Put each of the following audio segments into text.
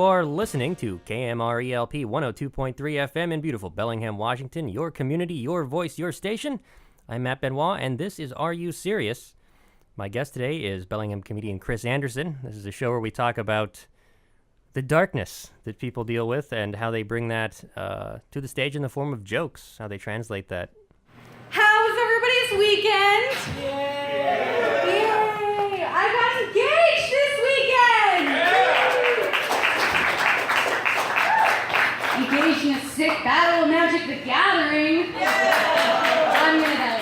You are listening to KMRELP 102.3 FM in beautiful Bellingham, Washington. Your community, your voice, your station. I'm Matt Benoit, and this is Are You Serious? My guest today is Bellingham comedian Kris Anderson. This is a show where we talk about the darkness that people deal with and how they bring that to the stage in the form of jokes, how they translate that. How was everybody's weekend? Yay! I got engaged this weekend! Yay! Engaged in a sick battle of Magic the Gathering. I'm gonna die.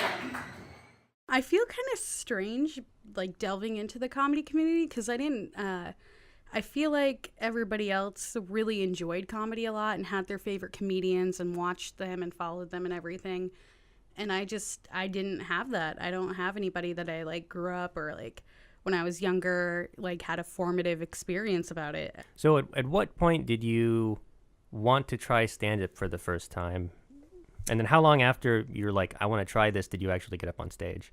I feel kind of strange, like, delving into the comedy community, because I feel like everybody else really enjoyed comedy a lot and had their favorite comedians and watched them and followed them and everything. And I didn't have that. I don't have anybody that I, like, grew up or, like, when I was younger, like, had a formative experience about it. So at what point did you want to try stand-up for the first time? And then how long after you're like, I want to try this, did you actually get up on stage?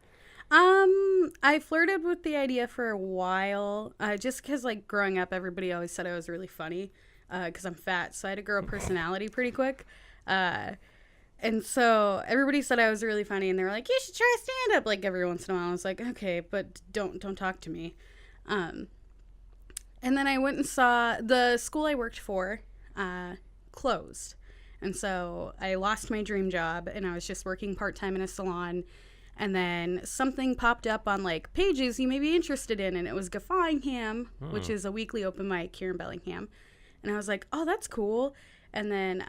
I flirted with the idea for a while, just because, like, growing up, everybody always said I was really funny, because I'm fat, so I had to grow a personality pretty quick. And so everybody said I was really funny, and they were like, you should try stand-up, like, every once in a while. I was like, okay, but don't talk to me. And then I went and saw the school I worked for closed. And so I lost my dream job, and I was just working part-time in a salon. And then something popped up on, like, pages you may be interested in, and it was Gaffayingham, which is a weekly open mic here in Bellingham. And I was like, oh, that's cool. And then,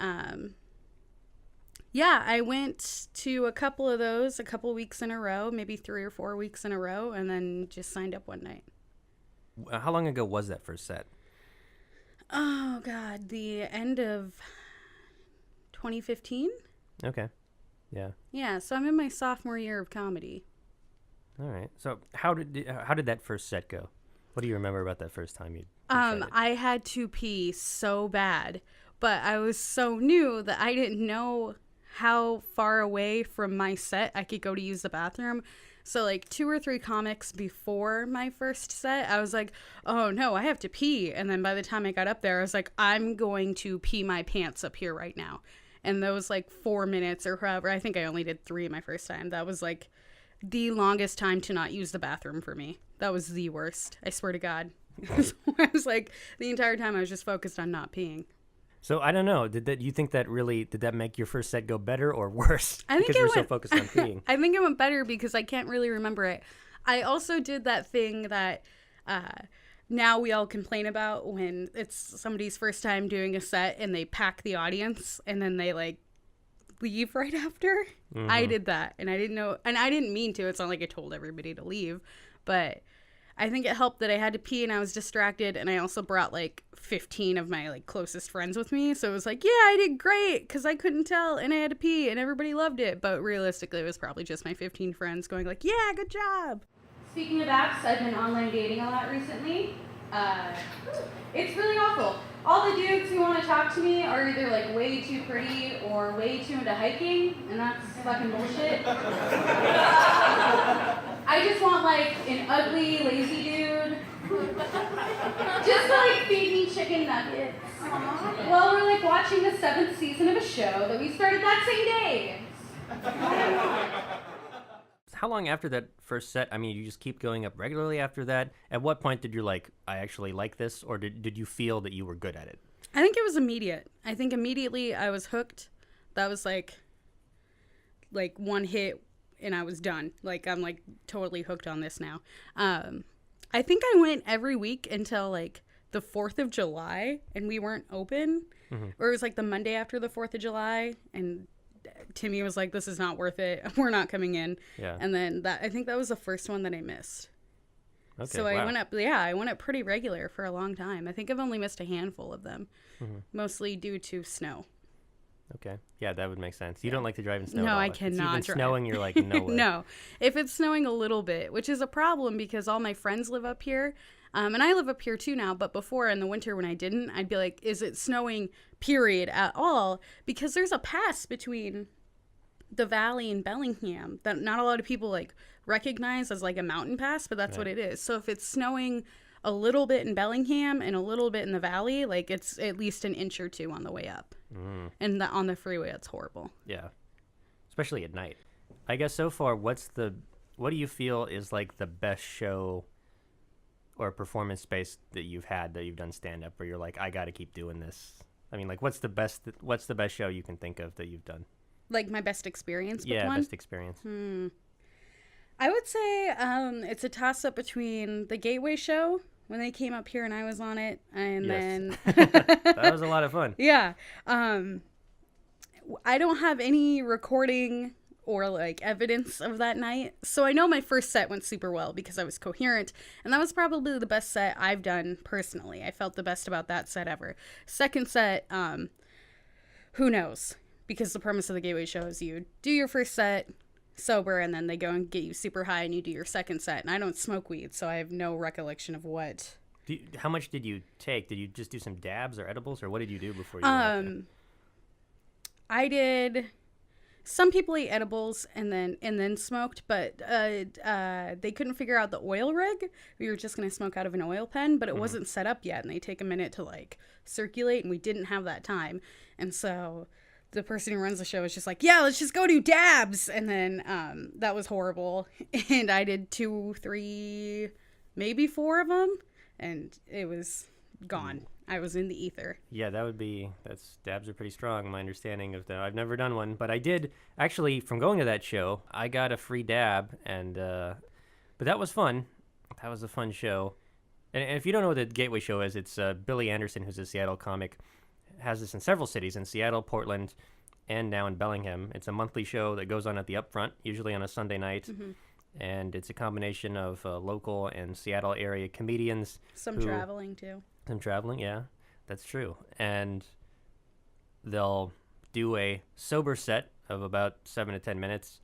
I went to a couple of those a couple weeks in a row, maybe 3 or 4 weeks in a row, and then just signed up one night. How long ago was that first set? Oh, God, the end of 2015? Okay. Yeah. Yeah, so I'm in my sophomore year of comedy. All right. So how did that first set go? What do you remember about that first time you tried it? I had to pee so bad, but I was so new that I didn't know how far away from my set I could go to use the bathroom. So, like, 2 or 3 comics before my first set, I was like, oh, no, I have to pee. And then by the time I got up there, I was like, I'm going to pee my pants up here right now. And those, like, 4 minutes or however, I think I only did 3 my first time. That was, like, the longest time to not use the bathroom for me. That was the worst. I swear to God. I was like, the entire time I was just focused on not peeing. So I don't know. Did that make your first set go better or worse? I think because you were so focused on peeing. I think it went better because I can't really remember it. I also did that thing that now we all complain about when it's somebody's first time doing a set and they pack the audience and then they, like, leave right after. Mm-hmm. I did that, and I didn't know, and I didn't mean to. It's not like I told everybody to leave, but I think it helped that I had to pee and I was distracted, and I also brought, like, 15 of my, like, closest friends with me, so it was like, yeah, I did great, because I couldn't tell, and I had to pee, and everybody loved it, but realistically, it was probably just my 15 friends going like, yeah, good job. Speaking of apps, I've been online dating a lot recently. It's really awful. All the dudes who want to talk to me are either, like, way too pretty or way too into hiking, and that's fucking bullshit. I just want, like, an ugly, lazy dude. Just to, like, feed me chicken nuggets. Well, we're, like, watching the 7th season of a show that we started that same day. How long after that first set, I mean, you just keep going up regularly after that? At what point did you like, I actually like this, or did you feel that you were good at it? I think it was immediate. I think immediately I was hooked. That was like one hit and I was done. Like, I'm, like, totally hooked on this now. I think I went every week until, like, the 4th of July, and we weren't open. Mm-hmm. Or it was, like, the Monday after the 4th of July, and Timmy was like, this is not worth it. We're not coming in. Yeah. And then I think that was the first one that I missed. Okay, so I went up pretty regular for a long time. I think I've only missed a handful of them, mostly due to snow. Okay. Yeah, that would make sense. You don't like to drive in snow No, at all. I cannot If it's even snowing, you're like, no way. No. If it's snowing a little bit, which is a problem because all my friends live up here, and I live up here too now, but before in the winter when I didn't, I'd be like, is it snowing, period, at all? Because there's a pass between the valley and Bellingham that not a lot of people, like, recognize as, like, a mountain pass, but that's right. What it is. So if it's snowing a little bit in Bellingham and a little bit in the valley. Like, it's at least an inch or two on the way up. And on the freeway, it's horrible. Yeah. Especially at night. I guess so far, what do you feel is like the best show or performance space that you've done stand-up, where you're like, I got to keep doing this? I mean, like, what's the best show you can think of that you've done? Like my best experience with one? Yeah, best experience. I would say it's a toss-up between the Gateway show, when they came up here and I was on it, and then... That was a lot of fun. Yeah. I don't have any recording or like evidence of that night. So I know my first set went super well because I was coherent, and that was probably the best set I've done personally. I felt the best about that set ever. Second set, who knows? Because the premise of the Gateway show is you do your first set sober, and then they go and get you super high and you do your second set. And I don't smoke weed, so I have no recollection of what. How much did you take? Did you just do some dabs or edibles, or what did you do before you I did. Some people ate edibles and then smoked, but they couldn't figure out the oil rig. We were just going to smoke out of an oil pen, but it wasn't set up yet, and they take a minute to like circulate, and we didn't have that time. And so the person who runs the show was just like, yeah, let's just go do dabs. And then that was horrible. And I did 2, 3, maybe 4 of them, and it was gone. I was in the ether. Yeah, dabs are pretty strong, my understanding of them. I've never done one, but I did, actually, from going to that show, I got a free dab, and, but that was fun. That was a fun show. And if you don't know what the Gateway show is, it's Billy Anderson, who's a Seattle comic, has this in several cities, in Seattle, Portland, and now in Bellingham. It's a monthly show that goes on at the Upfront, usually on a Sunday night. And it's a combination of local and Seattle area comedians. Some traveling, too. Some traveling, yeah, that's true. And they'll do a sober set of about 7 to 10 minutes,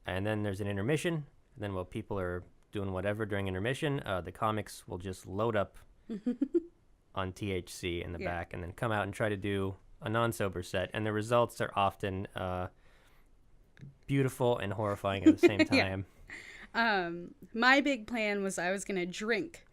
and then there's an intermission. And then while people are doing whatever during intermission, the comics will just load up on THC in the back, and then come out and try to do a non-sober set. And the results are often beautiful and horrifying at the same time. My big plan was I was going to drink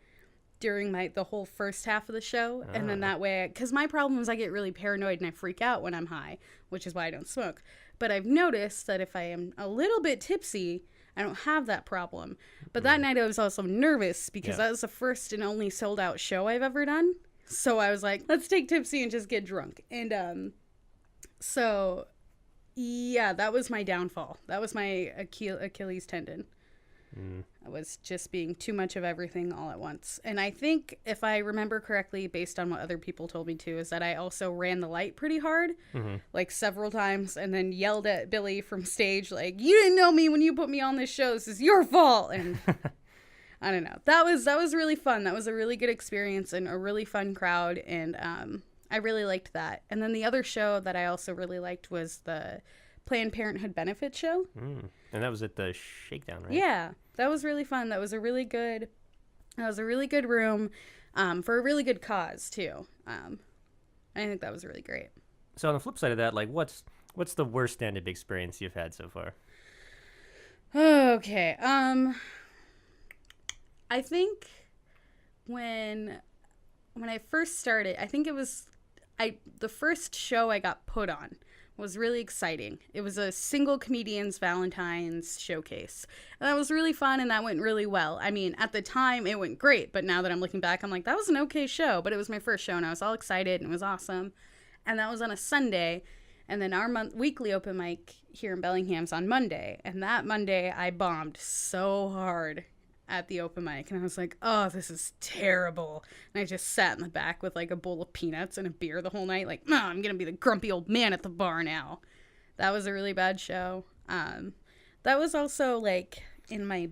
during the whole first half of the show, and then that way, because my problem is I get really paranoid and I freak out when I'm high, which is why I don't smoke. But I've noticed that if I am a little bit tipsy, I don't have that problem. But that night I was also nervous because that was the first and only sold out show I've ever done. So I was like, let's take tipsy and just get drunk. And so yeah, that was my downfall. That was my Achilles tendon. I was just being too much of everything all at once. And I think, if I remember correctly, based on what other people told me too, is that I also ran the light pretty hard, like several times, and then yelled at Billy from stage, like, you didn't know me when you put me on this show. This is your fault. And I don't know. That was really fun. That was a really good experience and a really fun crowd. And I really liked that. And then the other show that I also really liked was the Planned Parenthood benefit show. And that was at the Shakedown, right? Yeah, that was really fun. That was a really good room for a really good cause too. I think that was really great. So on the flip side of that, like, what's the worst stand-up experience you've had so far? Okay. I think when I first started, I think it was the first show I got put on was really exciting. It was a single comedians Valentine's showcase. And that was really fun, and that went really well. I mean, at the time, it went great, but now that I'm looking back, I'm like, that was an okay show, but it was my first show, and I was all excited, and it was awesome. And that was on a Sunday, and then our weekly open mic here in Bellingham's on Monday, and that Monday, I bombed so hard at the open mic, and I was like, oh, this is terrible. And I just sat in the back with like a bowl of peanuts and a beer the whole night, like, oh, I'm gonna be the grumpy old man at the bar now. That was a really bad show. That was also like in my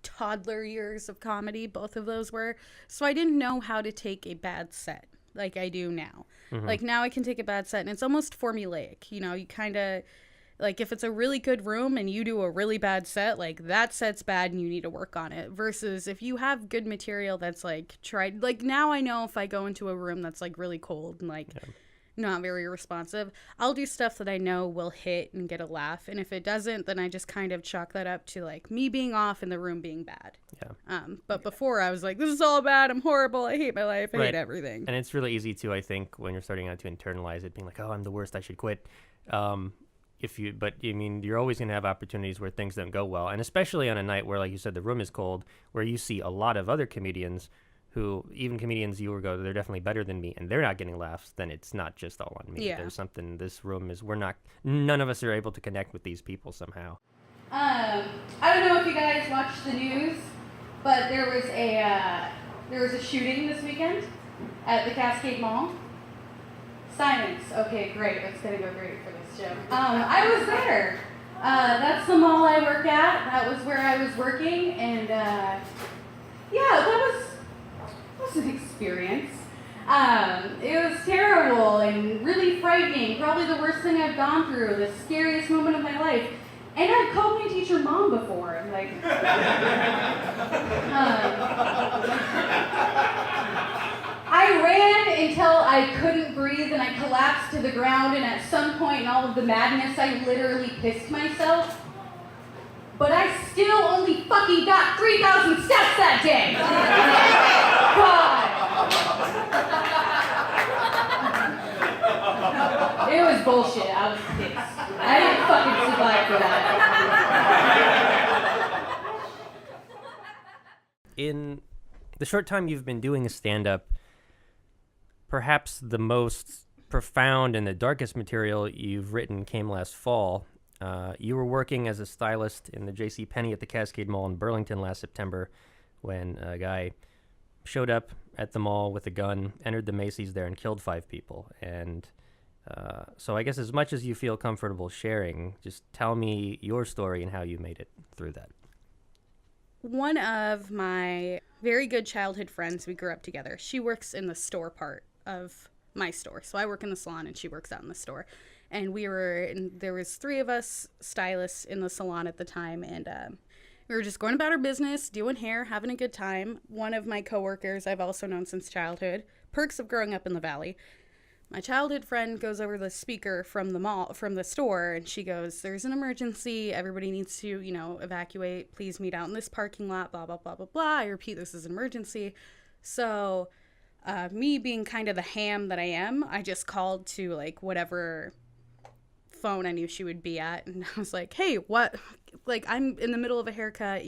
toddler years of comedy, both of those were, so I didn't know how to take a bad set like I do now. Like now I can take a bad set and it's almost formulaic, you know. You kind of, like, if it's a really good room and you do a really bad set, like, that set's bad and you need to work on it. Versus if you have good material that's, like, tried. Like, now I know if I go into a room that's, like, really cold and, like, not very responsive. I'll do stuff that I know will hit and get a laugh. And if it doesn't, then I just kind of chalk that up to like me being off and the room being bad. Yeah. But before I was like, this is all bad. I'm horrible. I hate my life. I Right. hate everything. And it's really easy to, I think, when you're starting out to internalize it, being like, oh, I'm the worst, I should quit. But I mean, you're always going to have opportunities where things don't go well. And especially on a night where, like you said, the room is cold, where you see a lot of other comedians who, even comedians you would go, they're definitely better than me, and they're not getting laughs, then it's not just all on me. Yeah. There's something, this room is, none of us are able to connect with these people somehow. I don't know if you guys watched the news, but there was a shooting this weekend at the Cascade Mall. Silence. Okay, great. That's gonna go great for this show. I was there. That's the mall I work at. That was where I was working, and yeah, that was an experience. It was terrible and really frightening. Probably the worst thing I've gone through. The scariest moment of my life. And I've called my teacher mom before. Like, I ran until I couldn't breathe and I collapsed to the ground, and at some point in all of the madness, I literally pissed myself. But I still only fucking got 3,000 steps that day. God. It was bullshit. I was pissed. I didn't fucking survive for that. In the short time you've been doing a stand-up, perhaps the most profound and the darkest material you've written came last fall. You were working as a stylist in the JCPenney at the Cascade Mall in Burlington last September when a guy showed up at the mall with a gun, entered the Macy's there, and killed 5 people. And so I guess as much as you feel comfortable sharing, just tell me your story and how you made it through that. One of my very good childhood friends, we grew up together. She works in the store part of my store. So I work in the salon and she works out in the store. And there was 3 of us stylists in the salon at the time. And we were just going about our business, doing hair, having a good time. One of my coworkers I've also known since childhood. Perks of growing up in the Valley. My childhood friend goes over the speaker from the store, and she goes, there's an emergency. Everybody needs to, evacuate. Please meet out in this parking lot, blah, blah, blah, blah, blah. I repeat, this is an emergency. So me being kind of the ham that I am, I just called to, like, whatever phone I knew she would be at, and I was like, hey, what, like, I'm in the middle of a haircut,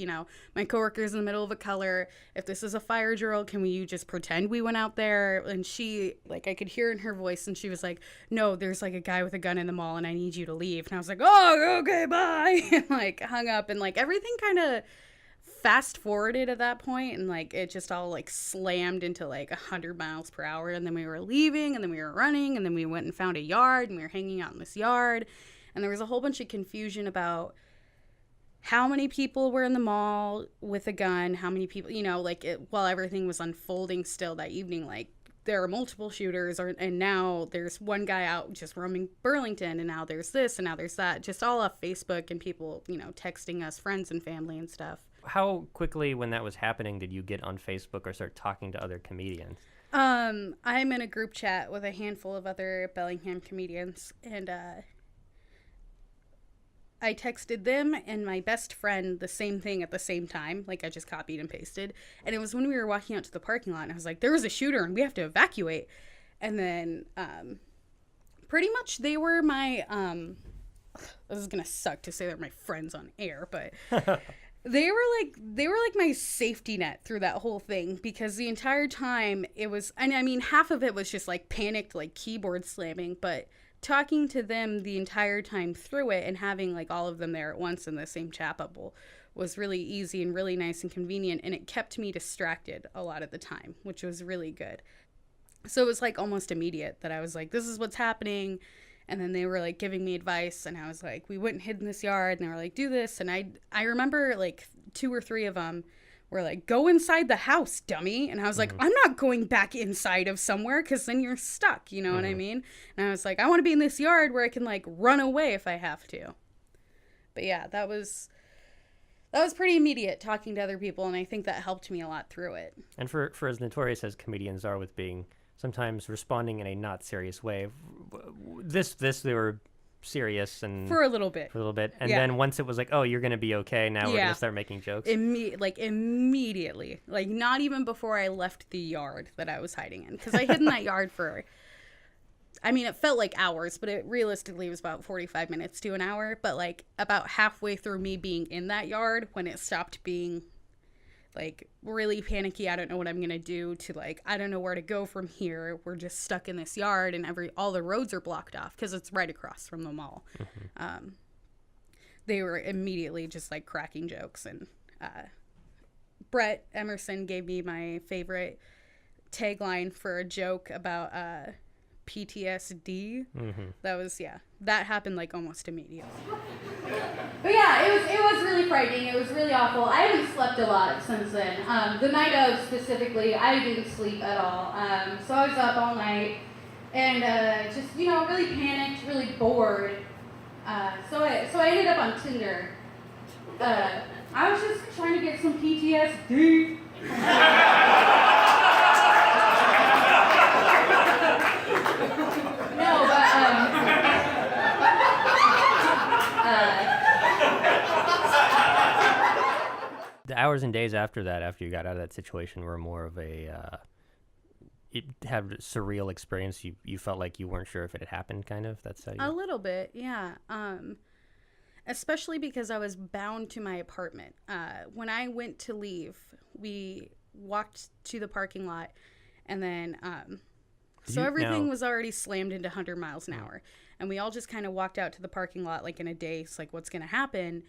my coworker's in the middle of a color. If this is a fire drill, can you just pretend we went out there? And she, like, I could hear in her voice, and she was like, no, there's like a guy with a gun in the mall and I need you to leave. And I was like, oh, okay, bye. And like hung up, and like everything kind of fast forwarded at that point, and like it just all like slammed into like 100 miles per hour. And then we were leaving, and then we were running, and then we went and found a yard, and we were hanging out in this yard, and there was a whole bunch of confusion about how many people were in the mall with a gun, how many people, while everything was unfolding still that evening, like there are multiple shooters, and now there's one guy out just roaming Burlington, and now there's this, and now there's that, just all off Facebook, and people, texting us, friends and family and stuff. How quickly, when that was happening, did you get on Facebook or start talking to other comedians? I'm in a group chat with a handful of other Bellingham comedians, and I texted them and my best friend the same thing at the same time. Like, I just copied and pasted. And it was when we were walking out to the parking lot, and I was like, there was a shooter and we have to evacuate. And then pretty much they were my, this is going to suck to say they're my friends on air, but they were like my safety net through that whole thing, because the entire time it was, and I mean, half of it was just like panicked, like keyboard slamming, but talking to them the entire time through it and having like all of them there at once in the same chat bubble was really easy and really nice and convenient, and it kept me distracted a lot of the time, which was really good. So it was like almost immediate that I was like, this is what's happening. And then they were like giving me advice, and I was like, we went and hid in this yard, and they were like, do this. And I remember like 2 or 3 of them were like, go inside the house, dummy. And I was like, I'm not going back inside of somewhere, because then you're stuck, you know what I mean? And I was like, I want to be in this yard where I can like run away if I have to. But yeah, that was pretty immediate, talking to other people, and I think that helped me a lot through it. And for as notorious as comedians are with being sometimes responding in a not serious way. This they were serious and for a little bit, and then once it was like, oh, you're gonna be okay now, we're gonna start making jokes. Immediately, like not even before I left the yard that I was hiding in, because I hid in that yard for, I mean, it felt like hours, but it realistically was about 45 minutes to an hour. But like about halfway through me being in that yard, when it stopped being like really panicky, I don't know what I'm gonna do, to like, I don't know where to go from here, we're just stuck in this yard and all the roads are blocked off because it's right across from the mall. They were immediately just like cracking jokes, and Brett Emerson gave me my favorite tagline for a joke about PTSD. That happened like almost immediately. But yeah, it was really frightening. It was really awful. I haven't slept a lot since then. The night of specifically, I didn't sleep at all. So I was up all night and just, really panicked, really bored. So I ended up on Tinder. I was just trying to get some PTSD. No, but the hours and days after that, after you got out of that situation, were more of a it had a surreal experience. You felt like you weren't sure if it had happened, kind of. That's how you... A little bit, yeah. Especially because I was bound to my apartment. When I went to leave, we walked to the parking lot, and then everything was already slammed into 100 miles an hour, and we all just kind of walked out to the parking lot like in a daze, like what's gonna happen.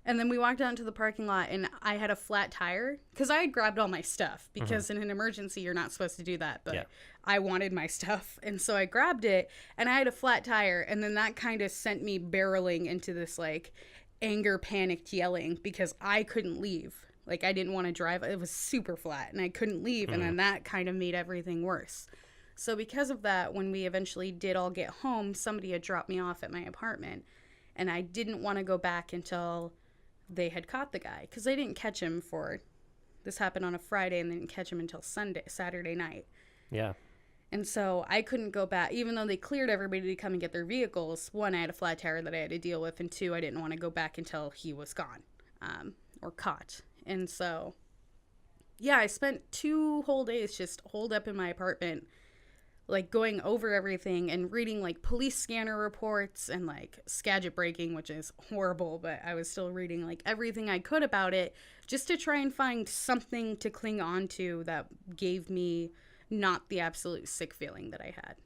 And then we walked out into the parking lot, and I had a flat tire because I had grabbed all my stuff, because in an emergency you're not supposed to do that, but I wanted my stuff, and so I grabbed it, and I had a flat tire, and then that kind of sent me barreling into this like anger, panicked yelling, because I couldn't leave. Like, I didn't want to drive. It was super flat, and I couldn't leave, and then that kind of made everything worse. So because of that, when we eventually did all get home, somebody had dropped me off at my apartment, and I didn't want to go back until they had caught the guy, because they didn't catch him this happened on a Friday, and they didn't catch him until Saturday night. Yeah. And so I couldn't go back, even though they cleared everybody to come and get their vehicles. One, I had a flat tire that I had to deal with, and two, I didn't want to go back until he was gone, or caught. And so, yeah, I spent 2 whole days just holed up in my apartment, like going over everything and reading like police scanner reports and like Skagit breaking, which is horrible, but I was still reading like everything I could about it, just to try and find something to cling on to that gave me not the absolute sick feeling that I had.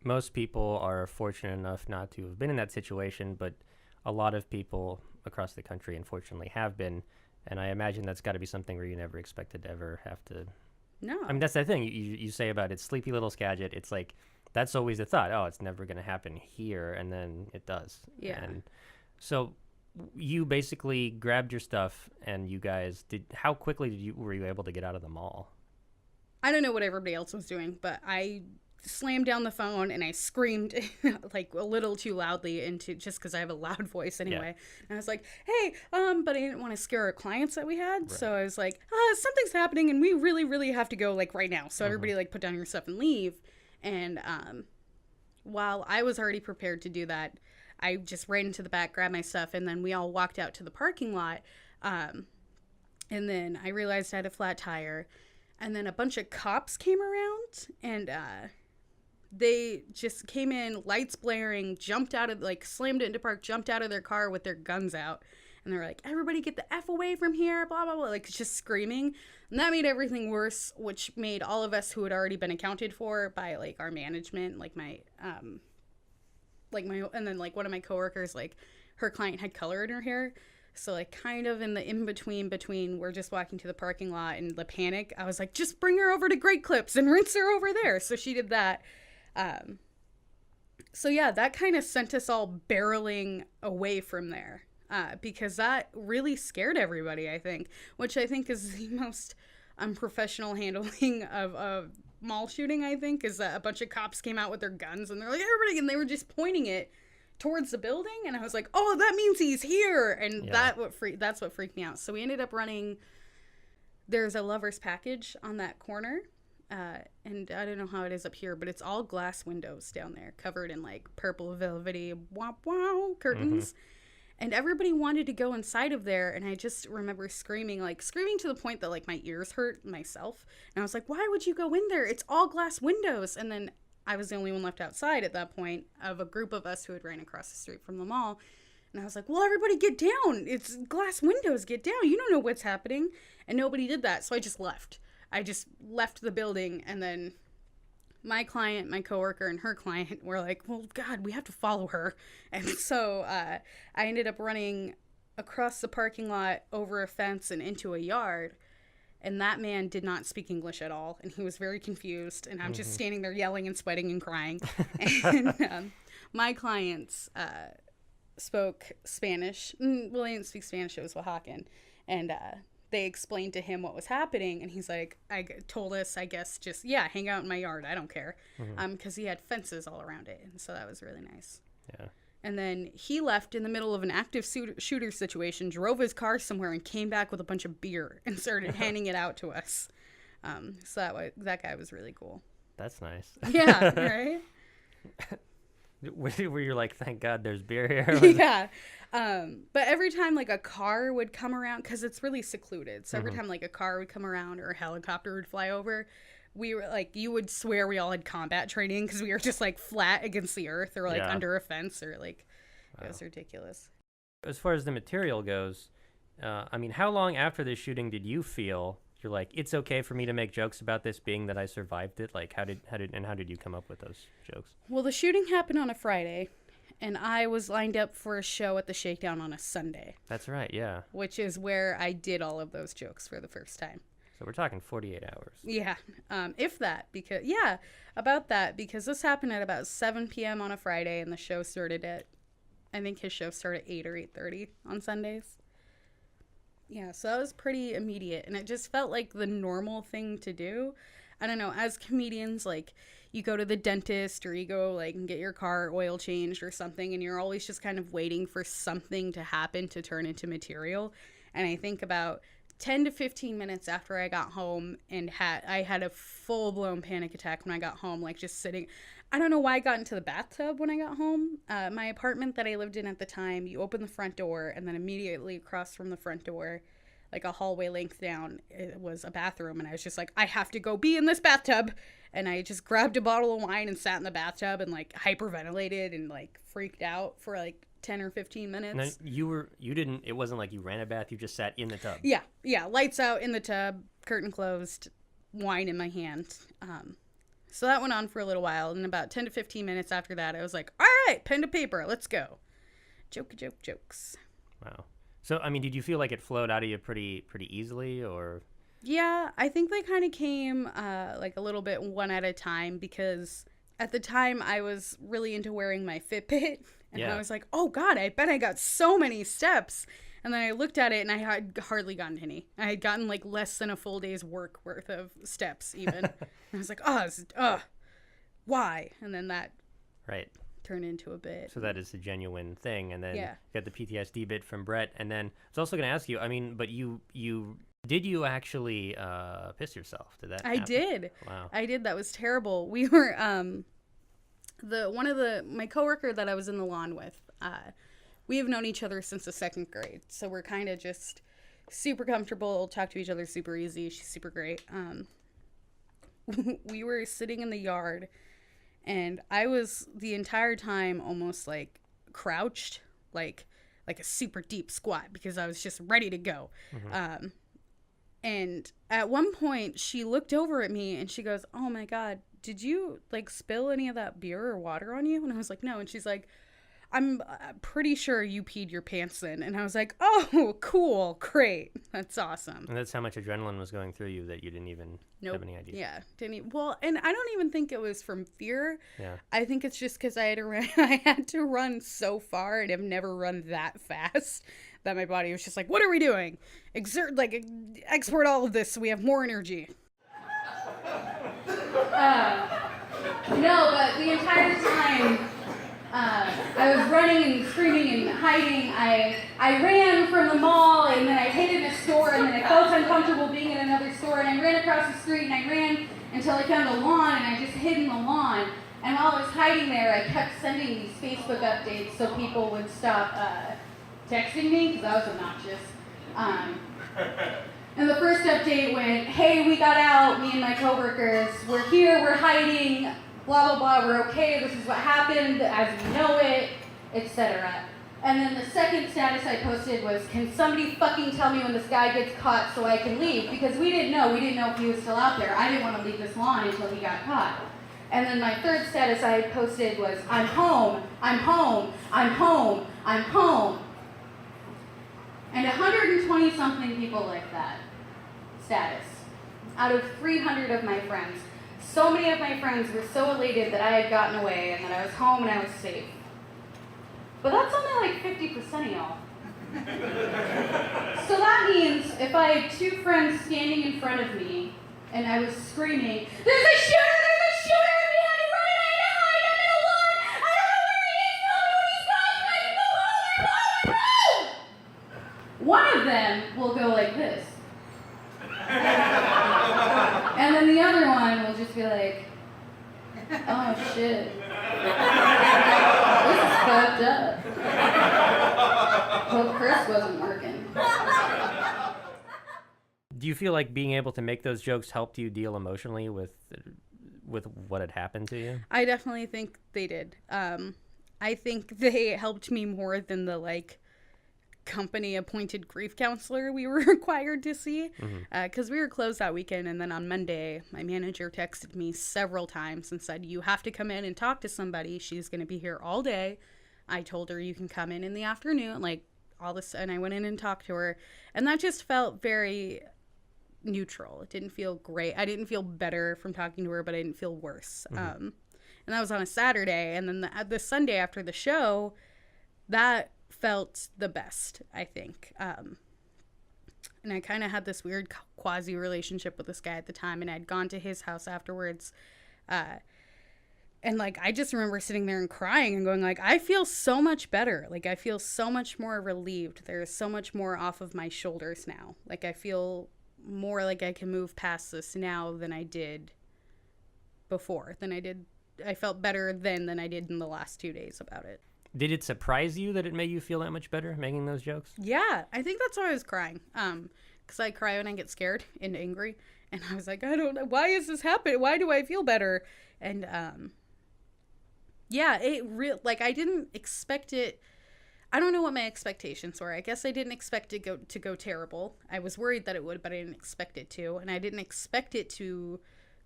Most people are fortunate enough not to have been in that situation, but a lot of people across the country unfortunately have been, and I imagine that's got to be something where you never expected to ever have to. No. I mean, that's the thing you say about it, sleepy little Skagit. It's like, that's always the thought. Oh, it's never going to happen here, and then it does. Yeah. And so you basically grabbed your stuff, and you guys how quickly were you able to get out of the mall? I don't know what everybody else was doing, but I slammed down the phone and I screamed like a little too loudly, just because I have a loud voice anyway. Yeah. And I was like, hey, but I didn't want to scare our clients that we had. Right. So I was like, something's happening and we really, really have to go like right now. So everybody like put down your stuff and leave. And while I was already prepared to do that, I just ran into the back, grabbed my stuff, and then we all walked out to the parking lot. And then I realized I had a flat tire. And then a bunch of cops came around, and they just came in, lights blaring, jumped out of, like, slammed it into park, jumped out of their car with their guns out. And they were like, everybody get the F away from here, blah, blah, blah, like, just screaming. And that made everything worse, which made all of us who had already been accounted for by, like, our management, like, and then, like, one of my coworkers, like, her client had color in her hair. So, like, kind of in the in-between we're just walking to the parking lot and the panic, I was like, just bring her over to Great Clips and rinse her over there. So she did that. So, yeah, that kind of sent us all barreling away from there, because that really scared everybody, I think, which I think is the most unprofessional handling of a mall shooting, I think, is that a bunch of cops came out with their guns and they're like, everybody, and they were just pointing it towards the building, and I was like, oh, that means he's here, and that's what freaked me out. So we ended up running, there's a Lover's Package on that corner, and I don't know how it is up here, but it's all glass windows down there, covered in like purple velvety wow curtains. And everybody wanted to go inside of there, and I just remember screaming to the point that like my ears hurt myself. And I was like, why would you go in there? It's all glass windows. And then I was the only one left outside at that point of a group of us who had ran across the street from the mall. And I was like, well, everybody get down. It's glass windows. Get down. You don't know what's happening. And nobody did that. So I just left. I just left the building, and then my client, my coworker, and her client were like, well, God, we have to follow her. And so I ended up running across the parking lot, over a fence, and into a yard. And that man did not speak English at all, and he was very confused. And I'm just standing there yelling and sweating and crying. And my clients spoke Spanish. Well, they didn't speak Spanish. It was Oaxacan. And they explained to him what was happening, and he's like, told us, I guess, just, hang out in my yard. I don't care. Because he had fences all around it, and so that was really nice. Yeah. And then he left in the middle of an active shooter situation, drove his car somewhere, and came back with a bunch of beer and started handing it out to us. So that guy was really cool. That's nice. Yeah, right? Were you like, thank God there's beer here? Yeah. But every time like a car would come around, because it's really secluded, so every time like a car would come around or a helicopter would fly over, we were like, you would swear we all had combat training, because we were just like flat against the earth or like under a fence, or like it was ridiculous. As far as the material goes, I mean, how long after this shooting did you feel you're like, it's okay for me to make jokes about this, being that I survived it? Like, how did you come up with those jokes? Well, the shooting happened on a Friday, and I was lined up for a show at the Shakedown on a Sunday. That's right, yeah. Which is where I did all of those jokes for the first time. So we're talking 48 hours. Yeah, if that, because, about that, because this happened at about 7 p.m. on a Friday, and the show started at, I think his show started at 8 or 8:30 on Sundays. Yeah, so that was pretty immediate, and it just felt like the normal thing to do. I don't know, as comedians, like, you go to the dentist, or you go, like, and get your car oil changed or something, and you're always just kind of waiting for something to happen to turn into material. And I think about 10 to 15 minutes after I got home, and I had a full-blown panic attack when I got home, like, just sitting. I don't know why I got into the bathtub when I got home. My apartment that I lived in at the time, you open the front door, and then immediately across from the front door, like a hallway length down, it was a bathroom, and I was just like, I have to go be in this bathtub. And I just grabbed a bottle of wine and sat in the bathtub and like hyperventilated and like freaked out for like 10 or 15 minutes. Now, it wasn't like you ran a bath, you just sat in the tub. Yeah, lights out in the tub, curtain closed, wine in my hand. So that went on for a little while, and about 10 to 15 minutes after that, I was like, all right, pen to paper, let's go. Jokes. Wow. So, I mean, did you feel like it flowed out of you pretty easily, or? Yeah, I think they kind of came like a little bit one at a time, because at the time I was really into wearing my Fitbit, and I was like, oh God, I bet I got so many steps. And then I looked at it, and I had hardly gotten any. I had gotten like less than a full day's work worth of steps even. And I was like, why? And then that turned into a bit. So that is a genuine thing. And then you got the PTSD bit from Brett. And then I was also going to ask you, I mean, but did you actually piss yourself? Did that happen? I did. Wow. I did. That was terrible. We were, my coworker that I was in the lawn with, we have known each other since the second grade. So we're kind of just super comfortable, talk to each other super easy. She's super great. We were sitting in the yard, and I was the entire time almost like crouched, like a super deep squat, because I was just ready to go. Mm-hmm. And at one point she looked over at me and she goes, oh my God, did you like spill any of that beer or water on you? And I was like, no. And she's like, I'm pretty sure you peed your pants in. And I was like, oh, cool, great. That's awesome. And that's how much adrenaline was going through you that you didn't even have any idea. Yeah, well, and I don't even think it was from fear. Yeah. I think it's just because I had to run so far, and I've never run that fast, that my body was just like, what are we doing? Export all of this so we have more energy. No, but the entire time I was running and screaming and hiding. I ran from the mall, and then I hated the store, and then I felt uncomfortable being in another store, and I ran across the street, and I ran until I found a lawn, and I just hid in the lawn. And while I was hiding there, I kept sending these Facebook updates so people would stop texting me, because I was obnoxious. And the first update went, hey, we got out, me and my coworkers, we're here, we're hiding, blah, blah, blah, we're okay, this is what happened, as we know it, etc. And then the second status I posted was, can somebody fucking tell me when this guy gets caught so I can leave? Because we didn't know if he was still out there. I didn't want to leave this lawn until he got caught. And then my third status I posted was, I'm home, I'm home, I'm home, I'm home. And 120 something people like that status out of 300 of my friends. So many of my friends were so elated that I had gotten away and that I was home and I was safe. But that's only like 50% of y'all. So that means if I had two friends standing in front of me and I was screaming, there's a shooter, we have to run, I had to hide, I'm in a lawn, I don't know where he is, tell me when he's gone, I can go home, I'm home. One of them will go like this. And then the other one will just be like, oh shit. This is fucked up. Hope Kris wasn't working. Do you feel like being able to make those jokes helped you deal emotionally with what had happened to you? I definitely think they did. I think they helped me more than the company appointed grief counselor we were required to see, because we were closed that weekend. And then on Monday, my manager texted me several times and said, you have to come in and talk to somebody. She's going to be here all day. I told her you can come in the afternoon, all this. And I went in and talked to her, and that just felt very neutral. It didn't feel great. I didn't feel better from talking to her, but I didn't feel worse. And that was on a Saturday. And then the Sunday after the show, that felt the best, I think. And I kind of had this weird quasi relationship with this guy at the time, and I'd gone to his house afterwards. And I just remember sitting there and crying and going I feel so much better. I feel so much more relieved. There's so much more off of my shoulders now. I feel more like I can move past this now than I did before. I felt better then than I did in the last 2 days about it. Did it surprise you that it made you feel that much better making those jokes? Yeah, I think that's why I was crying. Because I cry when I get scared and angry. And I was like, I don't know. Why is this happening? Why do I feel better? And yeah, I didn't expect it. I don't know what my expectations were. I guess I didn't expect it to go terrible. I was worried that it would, but I didn't expect it to. And I didn't expect it to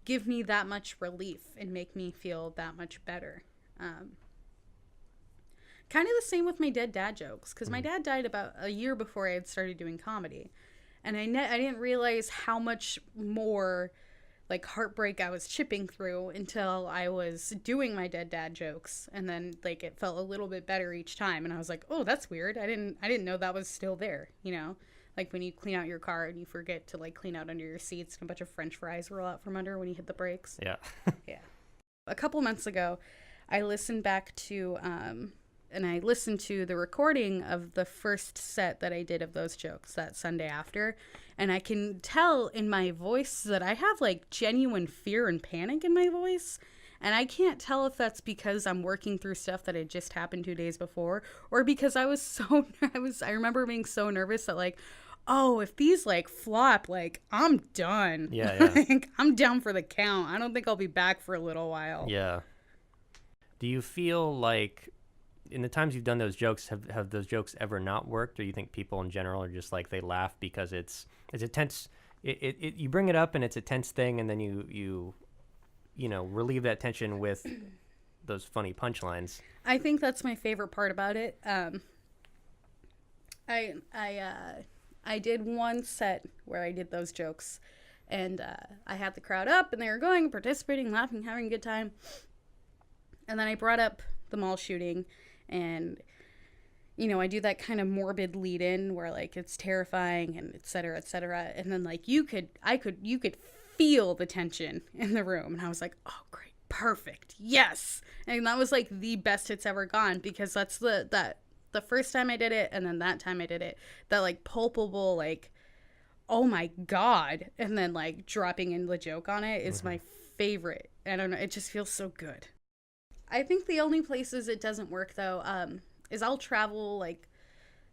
give me that much relief and make me feel that much better. Kind of the same with my dead dad jokes, because my dad died about a year before I had started doing comedy. And I didn't realize how much more heartbreak I was chipping through until I was doing my dead dad jokes. And then it felt a little bit better each time. And I was like, oh, that's weird. I didn't know that was still there, when you clean out your car and you forget to clean out under your seats and a bunch of French fries roll out from under when you hit the brakes. Yeah. Yeah. A couple months ago, I listened back to and I listened to the recording of the first set that I did of those jokes that Sunday after, and I can tell in my voice that I have genuine fear and panic in my voice, and I can't tell if that's because I'm working through stuff that had just happened 2 days before, or because I remember being so nervous that oh, if these flop, I'm done. Yeah. I'm down for the count. I don't think I'll be back for a little while. Yeah. Do you feel in the times you've done those jokes, have those jokes ever not worked, or you think people in general are just they laugh because it's a tense, you bring it up and it's a tense thing, and then you relieve that tension with those funny punchlines? I think that's my favorite part about it. I did one set where I did those jokes, and I had the crowd up and they were going, participating, laughing, having a good time. And then I brought up the mall shooting, and I do that kind of morbid lead in where it's terrifying and et cetera, and then you could feel the tension in the room, and I was like, oh great, perfect, yes. And that was the best it's ever gone, because that's the first time I did it, and then that time I did it, that palpable oh my God. And then like dropping in the joke on it is my favorite. I don't know. It just feels so good. I think the only places it doesn't work though, is I'll travel like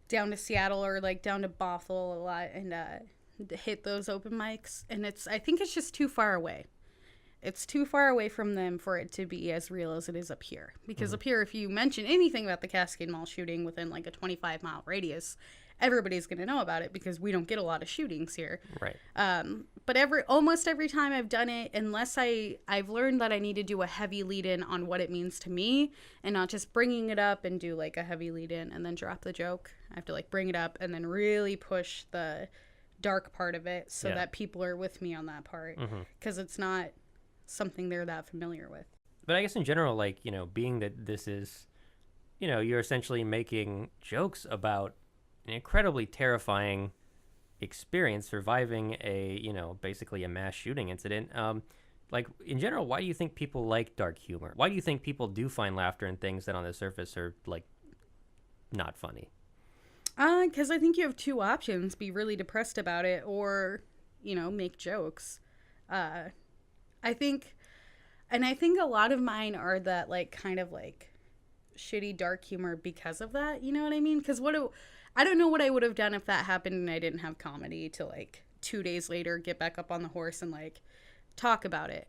down to Seattle or like down to Bothell a lot and hit those open mics. And I think it's just too far away. It's too far away from them for it to be as real as it is up here. Because up here, if you mention anything about the Cascade Mall shooting within like a 25-mile radius, everybody's going to know about it because we don't get a lot of shootings here. Right. But almost every time I've done it, unless I've learned that I need to do a heavy lead-in on what it means to me and not just bringing it up and do like a heavy lead-in and then drop the joke. I have to like bring it up and then really push the dark part of it so that people are with me on that part because it's not something they're that familiar with. But I guess in general, like, being that this is, you're essentially making jokes about an incredibly terrifying experience, surviving a, basically a mass shooting incident. Like, in general, why do you think people like dark humor? Why do you think people do find laughter in things that on the surface are, like, not funny? Because I think you have two options: be really depressed about it, or make jokes. I think a lot of mine are that like kind of like shitty dark humor because of that. You know what I mean? Because I don't know what I would have done if that happened and I didn't have comedy to like 2 days later get back up on the horse and like talk about it.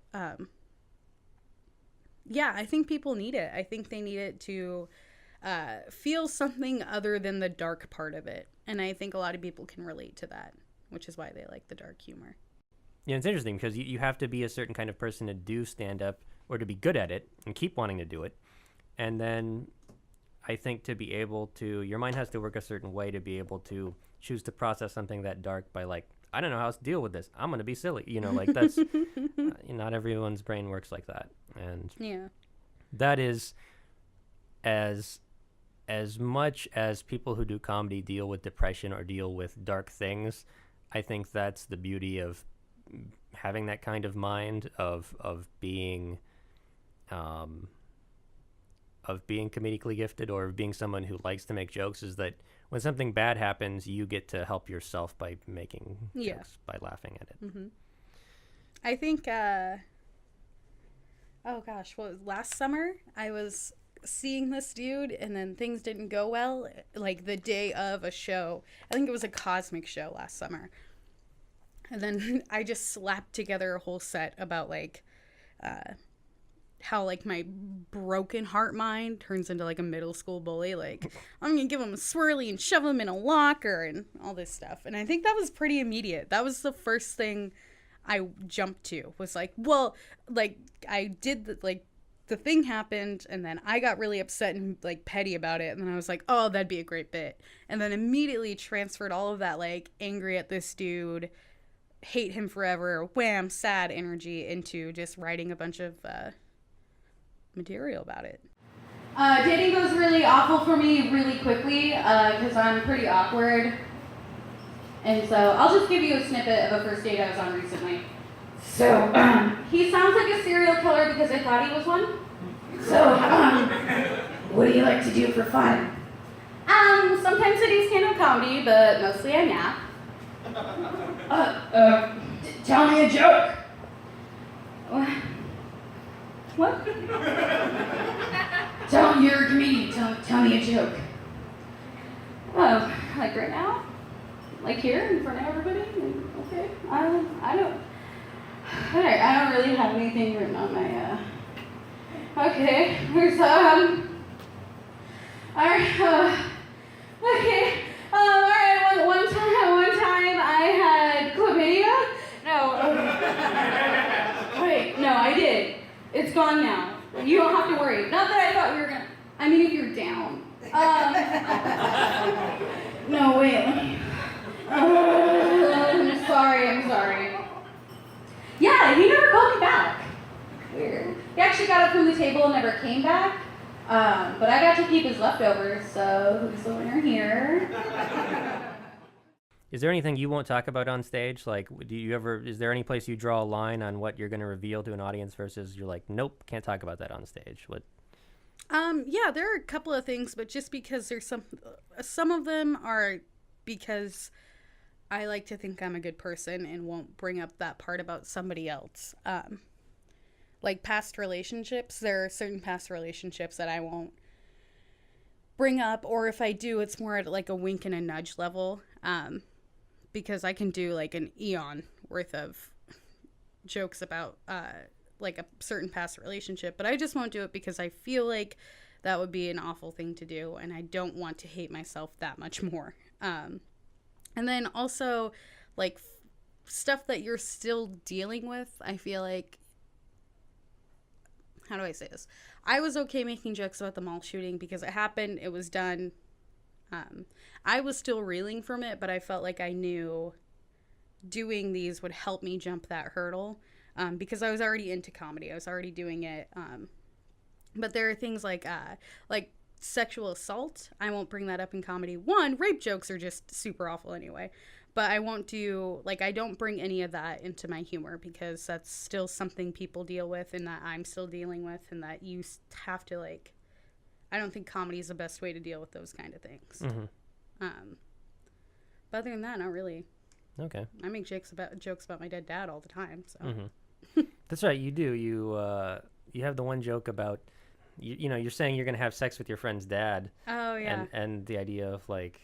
Yeah, I think people need it. I think they need it to feel something other than the dark part of it. And I think a lot of people can relate to that, which is why they like the dark humor. Yeah, it's interesting because you have to be a certain kind of person to do stand-up or to be good at it and keep wanting to do it. And then I think to be able to, your mind has to work a certain way to be able to choose to process something that dark by like, I don't know how to deal with this. I'm going to be silly. Like that's, not everyone's brain works like that. And that is as much as people who do comedy deal with depression or deal with dark things, I think that's the beauty of having that kind of mind of being comedically gifted or being someone who likes to make jokes, is that when something bad happens, you get to help yourself by making jokes, by laughing at it. I think last summer I was seeing this dude and then things didn't go well like the day of a show. I think it was a Cosmic show last summer. And then I just slapped together a whole set about, like, how, like, my broken heart mind turns into, like, a middle school bully. Like, I'm going to give him a swirly and shove him in a locker and all this stuff. And I think that was pretty immediate. That was the first thing I jumped to, was, like, well, like, I did, the thing happened, and then I got really upset and, like, petty about it. And then I was like, oh, that'd be a great bit. And then immediately transferred all of that, like, angry at this dude, hate him forever, wham, sad energy into just writing a bunch of material about it. Dating goes really awful for me really quickly because I'm pretty awkward. And so I'll just give you a snippet of a first date I was on recently. So, he sounds like a serial killer because I thought he was one. So, what do you like to do for fun? Sometimes I do stand-up comedy, but mostly I nap. Tell me a joke. What? You're a comedian. Tell me a joke. Oh, like right now? Like here in front of everybody? Okay. I don't really have anything written on my, okay. There's, alright, okay. Alright, one time I had chlamydia. Wait, no, I did. It's gone now. You don't have to worry. Not that I thought we were gonna, I mean, if you're down. No, wait, let me, I'm sorry. Yeah, he never called me back. Weird. He actually got up from the table and never came back. But I got to keep his leftovers, so who's the winner here? Is there anything you won't talk about on stage? Like, is there any place you draw a line on what you're going to reveal to an audience versus you're like, nope, can't talk about that on stage? What? Yeah, there are a couple of things, but just because there's some of them are because I like to think I'm a good person and won't bring up that part about somebody else. Like past relationships, there are certain past relationships that I won't bring up, or if I do, it's more at like a wink and a nudge level, because I can do like an eon worth of jokes about like a certain past relationship, but I just won't do it because I feel like that would be an awful thing to do, and I don't want to hate myself that much more. And then also, like, stuff that you're still dealing with, I feel like, how do I say this? I was okay making jokes about the mall shooting because it happened, it was done. I was still reeling from it, but I felt like I knew doing these would help me jump that hurdle, because I was already into comedy. I was already doing it. But there are things like sexual assault. I won't bring that up in comedy. One, rape jokes are just super awful anyway. But I won't do, like, I don't bring any of that into my humor because that's still something people deal with and that I'm still dealing with, and that you have to, like, I don't think comedy is the best way to deal with those kind of things. But other than that, not really. Okay. I make jokes about my dead dad all the time. So. That's right. You do. You have the one joke about, you know, you're saying you're going to have sex with your friend's dad. Oh, yeah. And the idea of, like,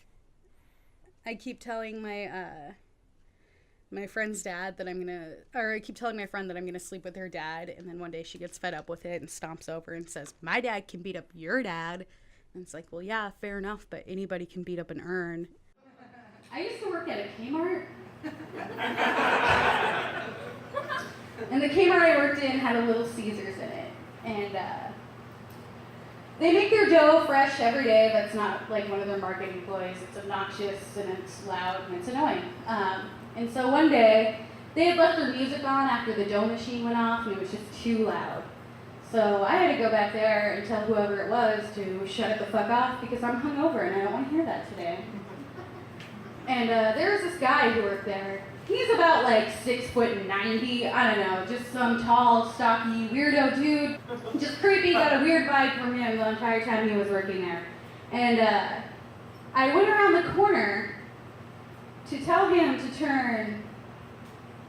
I keep telling my friend's dad that I keep telling my friend that I'm gonna sleep with her dad, and then one day she gets fed up with it and stomps over and says, "My dad can beat up your dad." And it's like, well, yeah, fair enough, but anybody can beat up an urn. I used to work at a Kmart. And the Kmart I worked in had a Little Caesars in it. And they make their dough fresh every day. That's not like one of their marketing ploys. It's obnoxious and it's loud and it's annoying. And so one day, they had left their music on after the dough machine went off, and it was just too loud. So I had to go back there and tell whoever it was to shut it the fuck off because I'm hungover and I don't want to hear that today. And there was this guy who worked there. He's about like 6'90", I don't know, just some tall, stocky, weirdo dude. Just creepy, got a weird vibe from him the entire time he was working there. And I went around the corner to tell him to turn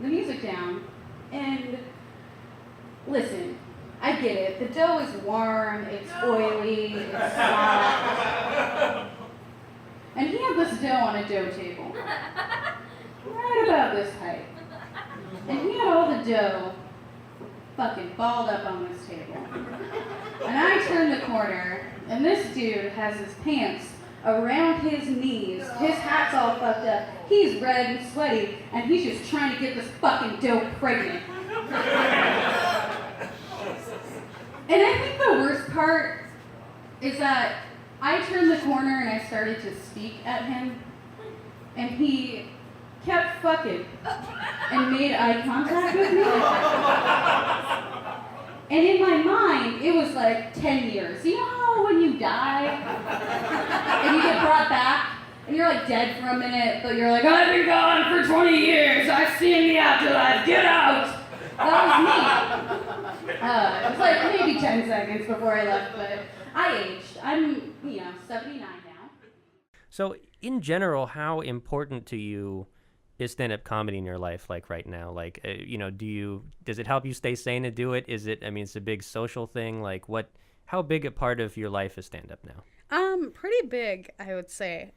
the music down. And listen, I get it. The dough is warm, it's oily, it's soft. And he had this dough on a dough table. Right about this height. And he had all the dough fucking balled up on this table. And I turned the corner, and this dude has his pants around his knees. His hat's all fucked up. He's red and sweaty, and he's just trying to get this fucking dough pregnant. And I think the worst part is that I turned the corner and I started to speak at him, and he kept fucking and made eye contact with me. And in my mind, it was like 10 years. You know how when you die and you get brought back and you're like dead for a minute, but you're like, I've been gone for 20 years. I've seen the afterlife. Get out. That was me. It was like maybe 10 seconds before I left, but I aged. I'm, 79 now. So in general, how important to you is stand-up comedy in your life, like right now? Like, does it help you stay sane to do it? Is it, it's a big social thing. Like how big a part of your life is stand-up now? Pretty big, I would say.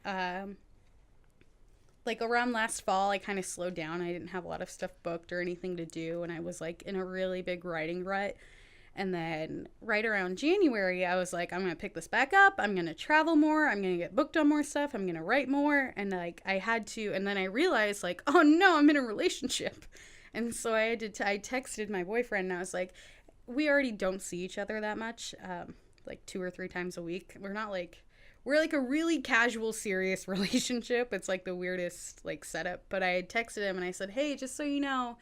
Like around last fall, I kind of slowed down. I didn't have a lot of stuff booked or anything to do, and I was like in a really big writing rut. And then right around January, I was like, I'm going to pick this back up. I'm going to travel more. I'm going to get booked on more stuff. I'm going to write more. And like I had to, and then I realized like, oh no, I'm in a relationship. And so I texted my boyfriend and I was like, we already don't see each other that much, like 2 or 3 times a week. We're like a really casual, serious relationship. It's like the weirdest like setup. But I had texted him and I said, hey, just so you know,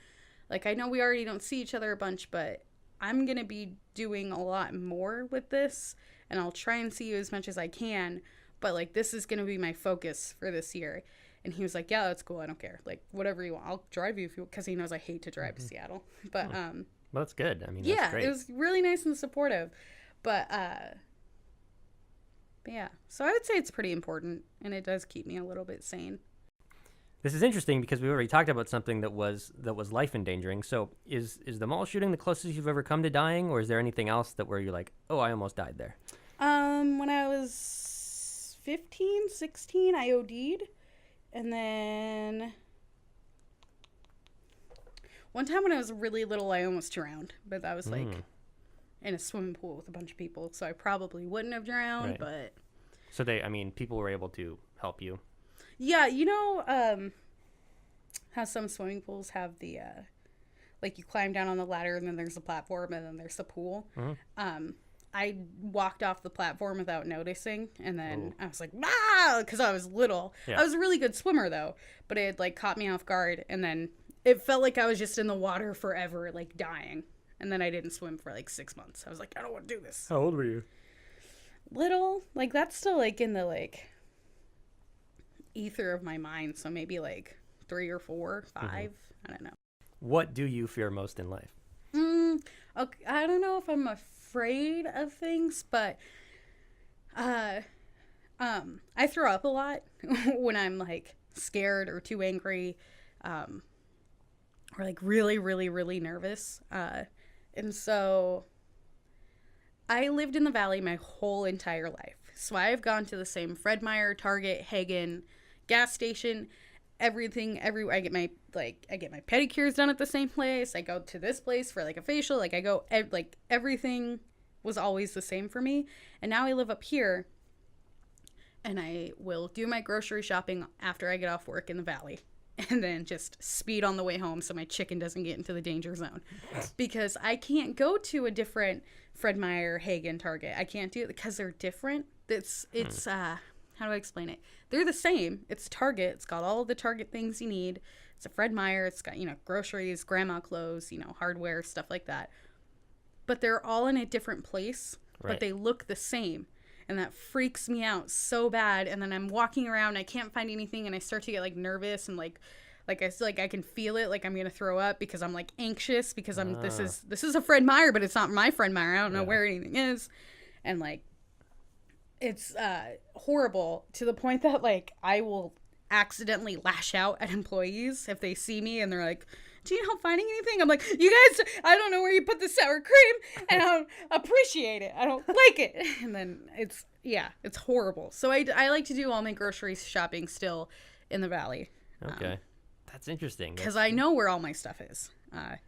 like I know we already don't see each other a bunch, but I'm going to be doing a lot more with this, and I'll try and see you as much as I can, but like this is going to be my focus for this year. And he was like, yeah, that's cool. I don't care. Like whatever you want. I'll drive you because he knows I hate to drive to Seattle. But well, that's good. that's great. It was really nice and supportive. But yeah. So I would say it's pretty important, and it does keep me a little bit sane. This is interesting because we already talked about something that was life endangering. So is the mall shooting the closest you've ever come to dying, or is there anything else that where you're like, oh, I almost died there? When I was 15, 16, I OD'd. And then one time when I was really little, I almost drowned. But that was like in a swimming pool with a bunch of people. So I probably wouldn't have drowned, Right. but... So people were able to help you. Yeah, how some swimming pools have the, like you climb down on the ladder and then there's a platform and then there's the pool. Mm-hmm. I walked off the platform without noticing, and then I was like, ah, because I was little. Yeah. I was a really good swimmer, though, but it, like, caught me off guard, and then it felt like I was just in the water forever, like, dying. And then I didn't swim for, like, 6 months. I was like, I don't want to do this. How old were you? Little. Like, that's still, like, in the, like, ether of my mind, so maybe, like, 3 or 4, 5. I don't know. What do you fear most in life? Okay, I don't know if I'm afraid of things, but I throw up a lot when I'm like scared or too angry, or like really, really, really nervous. And so I lived in the Valley my whole entire life. So I've gone to the same Fred Meyer, Target, Hagen, gas station, everything, everywhere. I get my pedicures done at the same place. I go to this place for like a facial. Like I go, everything was always the same for me. And now I live up here, and I will do my grocery shopping after I get off work in the Valley, and then just speed on the way home so my chicken doesn't get into the danger zone, because I can't go to a different Fred Meyer, Hagen, Target. I can't do it because they're different. It's how do I explain it? They're the same. It's Target. It's got all of the Target things you need. It's a Fred Meyer. It's got, groceries, grandma clothes, hardware, stuff like that. But they're all in a different place, Right. but they look the same. And that freaks me out so bad. And then I'm walking around, I can't find anything, and I start to get like nervous and like I can feel it, like I'm gonna throw up because I'm like anxious because this is a Fred Meyer, but it's not my Fred Meyer. I don't know where anything is, and like it's horrible to the point that like I will accidentally lash out at employees if they see me and they're like, do you need help finding anything? I'm like, you guys, I don't know where you put the sour cream, and I don't appreciate it. I don't like it. And then it's horrible. So I like to do all my grocery shopping still in the Valley. Okay. That's interesting. Because I know where all my stuff is.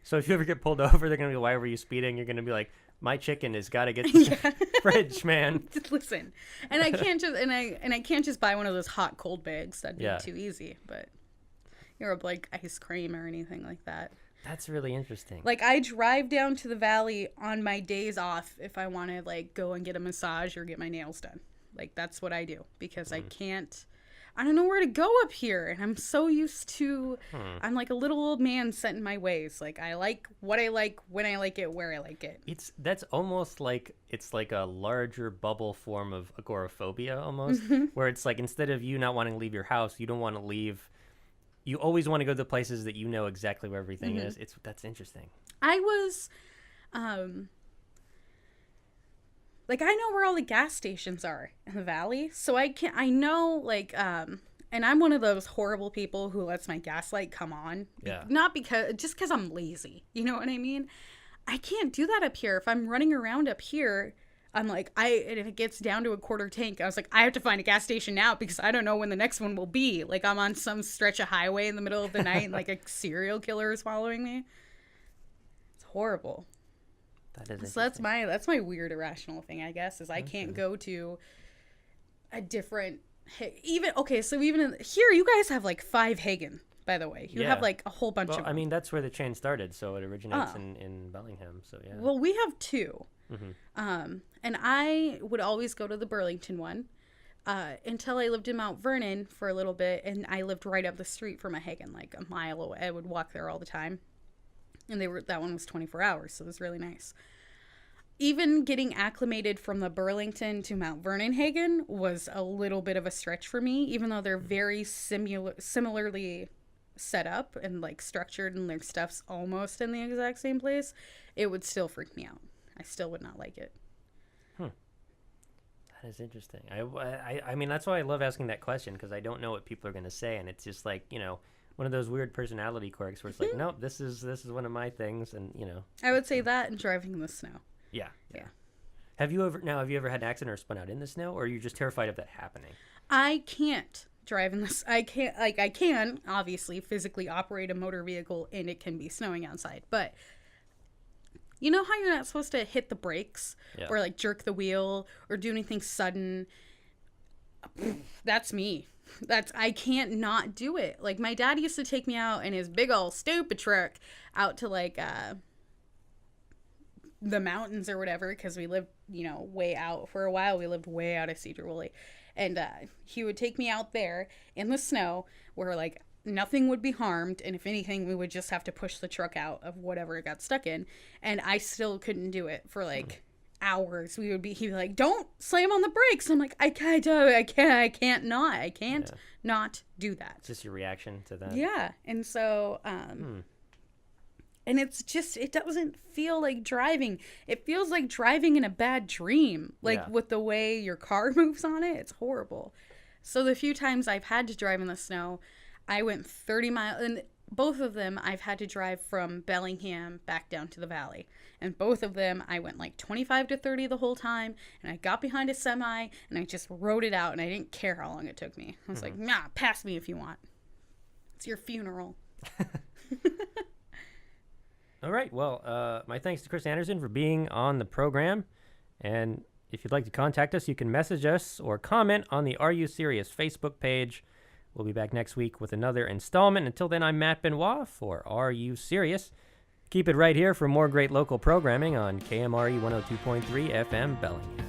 So if you ever get pulled over, they're going to be, why were you speeding? You're going to be like, my chicken has got to get to the fridge, man. Listen. And I can't just I can't just buy one of those hot cold bags. That'd be too easy. But like ice cream or anything like that. That's really interesting. Like I drive down to the Valley on my days off if I want to like go and get a massage or get my nails done. Like that's what I do because I don't know where to go up here, and I'm so used to I'm like a little old man set in my ways. Like I like what I like, when I like it, where I like it. That's almost like it's like a larger bubble form of agoraphobia almost, where it's like instead of you not wanting to leave your house, you don't want to leave. You always want to go to the places that you know exactly where everything is. That's interesting. I was like, I know where all the gas stations are in the Valley, so I know, like, and I'm one of those horrible people who lets my gaslight come on. Yeah. Not just because I'm lazy. You know what I mean? I can't do that up here. If I'm running around up here, I'm like, and if it gets down to a quarter tank, I was like, I have to find a gas station now because I don't know when the next one will be. Like, I'm on some stretch of highway in the middle of the night and, like, a serial killer is following me. It's horrible. So that's my weird irrational thing, I guess, is I can't go to a different even in here you guys have like 5 Hagen, by the way. You have like a whole bunch of them. I mean, that's where the chain started, so it originates in Bellingham, so yeah. Well, we have 2. And I would always go to the Burlington one until I lived in Mount Vernon for a little bit, and I lived right up the street from a Hagen, like a mile away. I would walk there all the time. And that one was 24 hours, so it was really nice. Even getting acclimated from the Burlington to Mount Vernon Hagen was a little bit of a stretch for me, even though they're very similarly set up and like structured, and their stuff's almost in the exact same place. It would still freak me out. I still would not like it. That is interesting. I mean, that's why I love asking that question, because I don't know what people are going to say, and it's just like, one of those weird personality quirks where it's like, nope, this is one of my things, and I would say that and driving in the snow. Yeah. Have you ever had an accident or spun out in the snow, or are you just terrified of that happening? I can't drive in this. I can obviously physically operate a motor vehicle and it can be snowing outside, but you know how you're not supposed to hit the brakes or like jerk the wheel or do anything sudden? That's me. I can't not do it. Like, my dad used to take me out in his big old stupid truck out to like the mountains or whatever, because we lived, way out. For a while we lived way out of Sedro-Woolley, and he would take me out there in the snow where like nothing would be harmed, and if anything we would just have to push the truck out of whatever it got stuck in, and I still couldn't do it for like hours. He'd be like, don't slam on the brakes. I'm like, I can't not do that. It's just your reaction to that. Yeah. And so and it's just, it doesn't feel like driving. It feels like driving in a bad dream, like with the way your car moves on it. It's horrible. So the few times I've had to drive in the snow, I went 30 miles, and both of them I've had to drive from Bellingham back down to the valley. And both of them I went like 25 to 30 the whole time, and I got behind a semi and I just rode it out, and I didn't care how long it took me. I was like, nah, pass me if you want. It's your funeral. All right. Well, my thanks to Kris Anderson for being on the program. And if you'd like to contact us, you can message us or comment on the Are You Serious Facebook page. We'll be back next week with another installment. Until then, I'm Matt Benoit for Are You Serious? Keep it right here for more great local programming on KMRE 102.3 FM Bellingham.